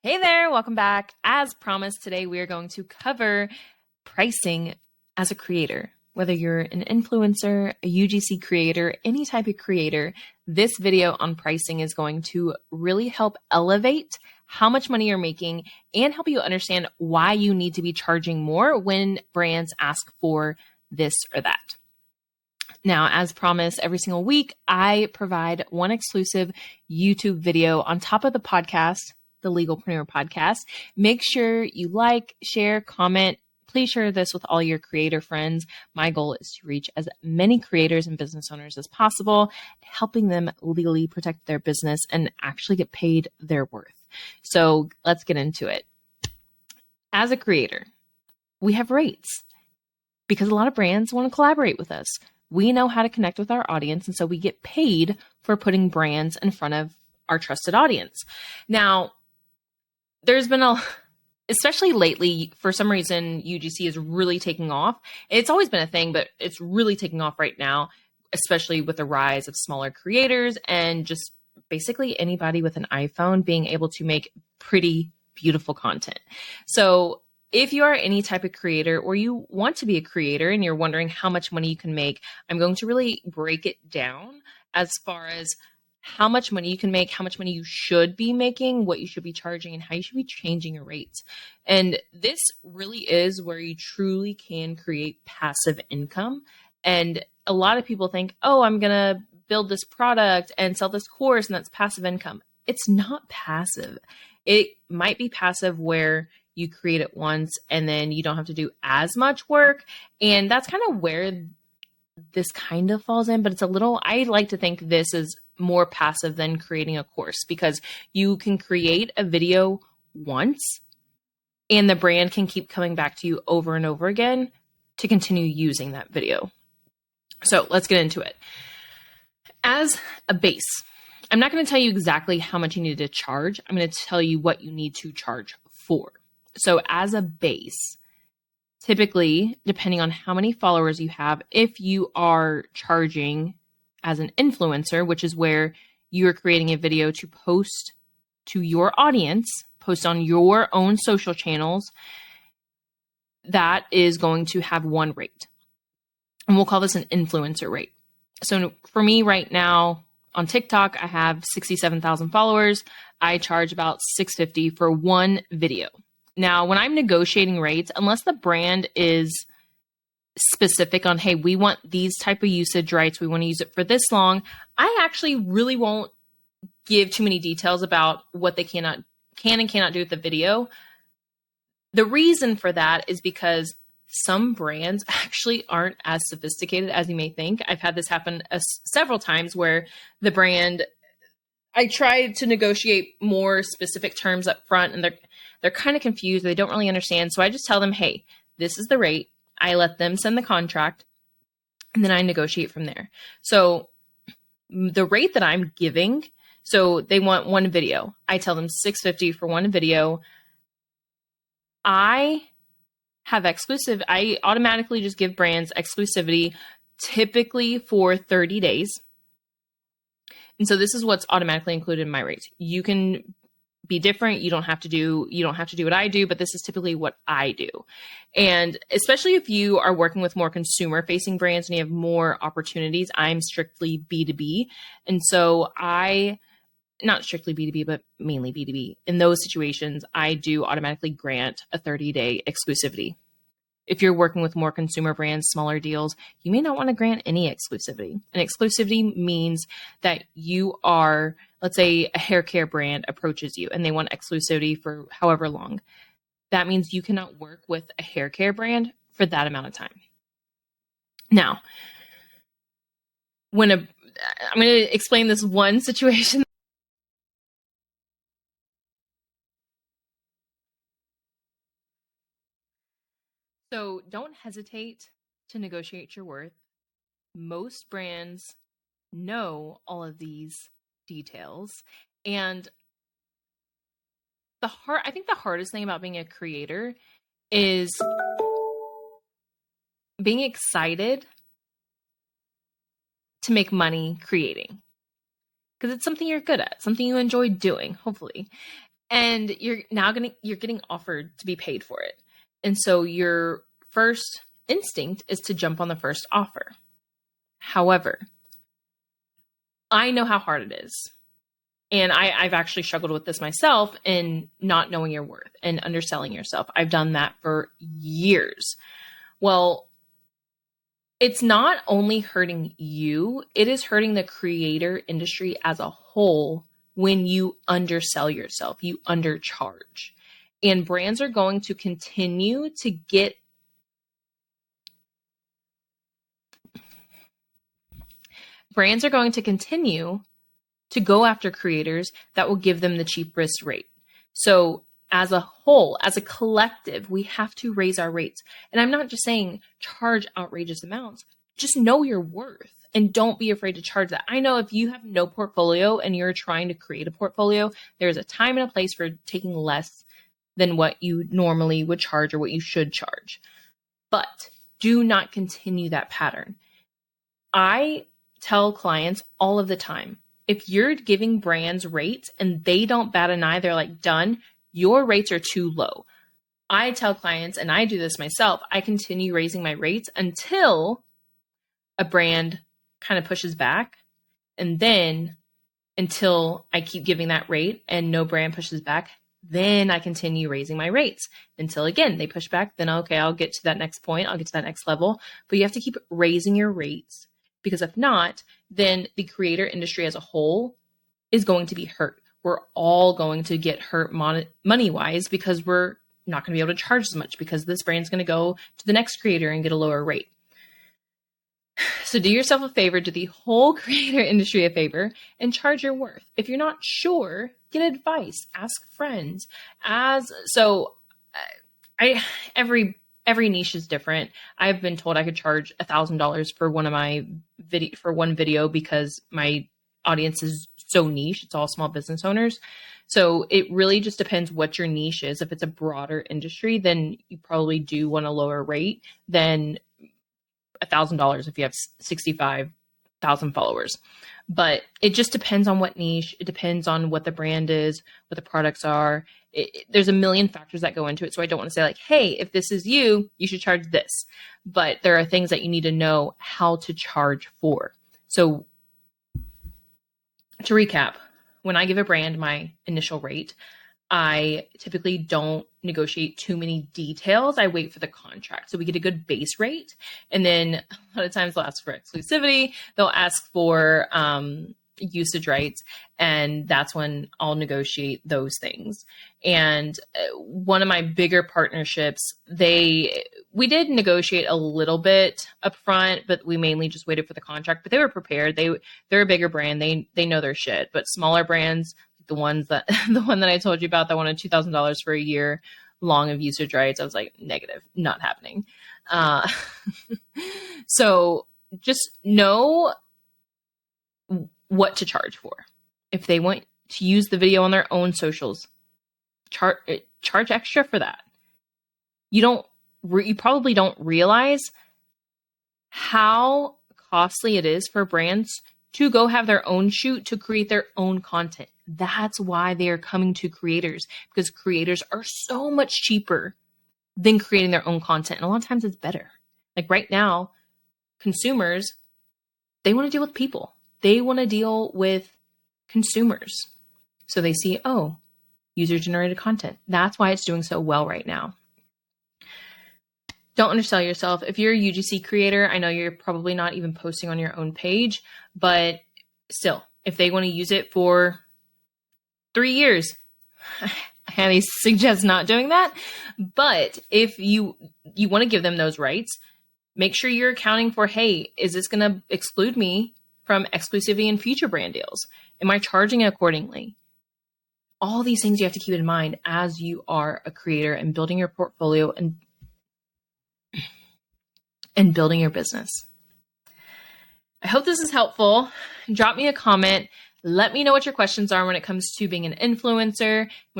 Hey there, welcome back. As promised, today we are going to cover pricing as a creator. Whether you're an influencer, a UGC creator, any type of creator, this video on pricing is going to really help elevate how much money you're making and help you understand why you need to be charging more when brands ask for this or that. Now, as promised, every single week, I provide one exclusive YouTube video on top of the podcast, the Legalpreneur podcast. Make sure you like, share, comment. Please share this with all your creator friends. My goal is to reach as many creators and business owners as possible, helping them legally protect their business and actually get paid their worth. So let's get into it. As a creator, we have rates because a lot of brands want to collaborate with us. We know how to connect with our audience, and so we get paid for putting brands in front of our trusted audience. Now, there's been especially lately, for some reason, UGC is really taking off. It's always been a thing, but it's really taking off right now, especially with the rise of smaller creators and just basically anybody with an iPhone being able to make pretty, beautiful content. So if you are any type of creator or you want to be a creator and you're wondering how much money you can make, I'm going to really break it down as far as how much money you can make, how much money you should be making, what you should be charging, and how you should be changing your rates. And this really is where you truly can create passive income. And a lot of people think, oh, I'm going to build this product and sell this course, and that's passive income. It's not passive. It might be passive where you create it once and then you don't have to do as much work. And that's kind of where this kind of falls in, but I like to think this is more passive than creating a course because you can create a video once and the brand can keep coming back to you over and over again to continue using that video. So let's get into it. As a base, I'm not going to tell you exactly how much you need to charge. I'm going to tell you what you need to charge for. So as a base, typically, depending on how many followers you have, if you are charging as an influencer, which is where you're creating a video to post to your audience, post on your own social channels, that is going to have one rate. And we'll call this an influencer rate. So for me right now on TikTok, I have 67,000 followers. I charge about $650 for one video. Now, when I'm negotiating rates, unless the brand is specific on, hey, we want these type of usage rights, we want to use it for this long, I actually really won't give too many details about what they can and cannot do with the video. The reason for that is because some brands actually aren't as sophisticated as you may think. I've had this happen several times where the brand, I tried to negotiate more specific terms up front and they're kind of confused. They don't really understand. So I just tell them, hey, this is the rate. I let them send the contract and then I negotiate from there. So the rate that I'm giving, so they want one video. I tell them $650 for one video. I automatically just give brands exclusivity typically for 30 days. And so this is what's automatically included in my rates. You can be different. You don't have to do what I do, but this is typically what I do. And especially if you are working with more consumer facing brands and you have more opportunities, I'm strictly B2B. And so not strictly B2B, but mainly B2B. In those situations, I do automatically grant a 30-day exclusivity. If you're working with more consumer brands, smaller deals, you may not want to grant any exclusivity. And exclusivity means that you are, let's say a hair care brand approaches you and they want exclusivity for however long. That means you cannot work with a hair care brand for that amount of time. Now, I'm going to explain this one situation. So don't hesitate to negotiate your worth. Most brands know all of these details. And I think the hardest thing about being a creator is being excited to make money creating. Because it's something you're good at, something you enjoy doing, hopefully. And you're getting offered to be paid for it. And so your first instinct is to jump on the first offer. However, I know how hard it is. And I've actually struggled with this myself in not knowing your worth and underselling yourself. I've done that for years. Well, it's not only hurting you, it is hurting the creator industry as a whole when you undersell yourself, you undercharge. And brands are going to continue to go after creators that will give them the cheapest rate. So as a whole, as a collective, we have to raise our rates. And I'm not just saying charge outrageous amounts, just know your worth and don't be afraid to charge that. I know if you have no portfolio and you're trying to create a portfolio, there's a time and a place for taking less than what you normally would charge or what you should charge. But do not continue that pattern. I tell clients all of the time, if you're giving brands rates and they don't bat an eye, they're like, done, your rates are too low. I tell clients, and I do this myself, I continue raising my rates until a brand kind of pushes back. And then until I keep giving that rate and no brand pushes back, then I continue raising my rates until again, they push back. Then, okay, I'll get to that next point. I'll get to that next level. But you have to keep raising your rates, because if not, then the creator industry as a whole is going to be hurt. We're all going to get hurt money-wise because we're not going to be able to charge as much because this brand's going to go to the next creator and get a lower rate. So do yourself a favor, do the whole creator industry a favor, and charge your worth. If you're not sure, get advice, ask friends. Every niche is different. I've been told I could charge $1,000 for one video because my audience is so niche. It's all small business owners. So it really just depends what your niche is. If it's a broader industry, then you probably do want a lower rate than $1,000 if you have 65,000 followers. But it just depends on what niche. It depends on what the brand is, what the products are. There's a million factors that go into it. So I don't want to say like, hey, if this is you, you should charge this. But there are things that you need to know how to charge for. So to recap, when I give a brand my initial rate, I typically don't negotiate too many details. I wait for the contract. So we get a good base rate. And then a lot of times they'll ask for exclusivity. They'll ask for usage rights. And that's when I'll negotiate those things. And one of my bigger partnerships, we did negotiate a little bit upfront, but we mainly just waited for the contract. But they were prepared. They're a bigger brand. They know their shit. But smaller brands, the one that I told you about that wanted $2,000 for a year long of usage rights, I was like, negative, not happening. So just know what to charge for. If they want to use the video on their own socials, charge extra for that. You probably don't realize how costly it is for brands to go have their own shoot to create their own content. That's why they are coming to creators, because creators are so much cheaper than creating their own content. And a lot of times it's better. Like right now, consumers, they want to deal with people. They want to deal with consumers. So they see, oh, user-generated content. That's why it's doing so well right now. Don't undersell yourself. If you're a UGC creator, I know you're probably not even posting on your own page, but still, if they want to use it for 3 years, I highly suggest not doing that. But if you want to give them those rights, make sure you're accounting for, hey, is this going to exclude me from exclusivity and future brand deals? Am I charging accordingly? All these things you have to keep in mind as you are a creator and building your portfolio and building your business. I hope this is helpful. Drop me a comment. Let me know what your questions are when it comes to being an influencer.